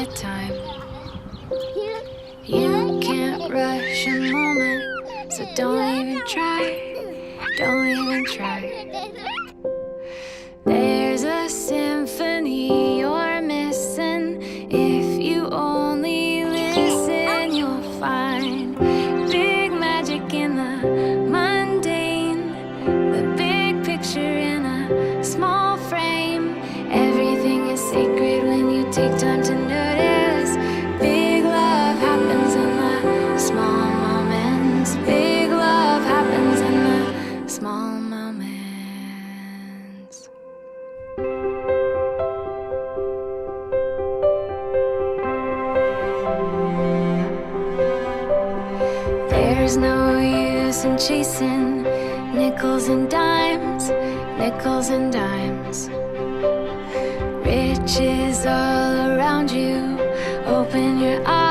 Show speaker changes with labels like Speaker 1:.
Speaker 1: your time. You can't rush a moment, so don't even try. Don't even try. There's a symphony you're missing. If you only listen, you'll find big magic in the mundane, the big picture in a small frame. Everything is sacred when you take time to notice. Big love happens in the small moments. Big love happens in the small moments. There's no use in chasing nickels and dimes, nickels and dimes. Riches all around you, open your eyes.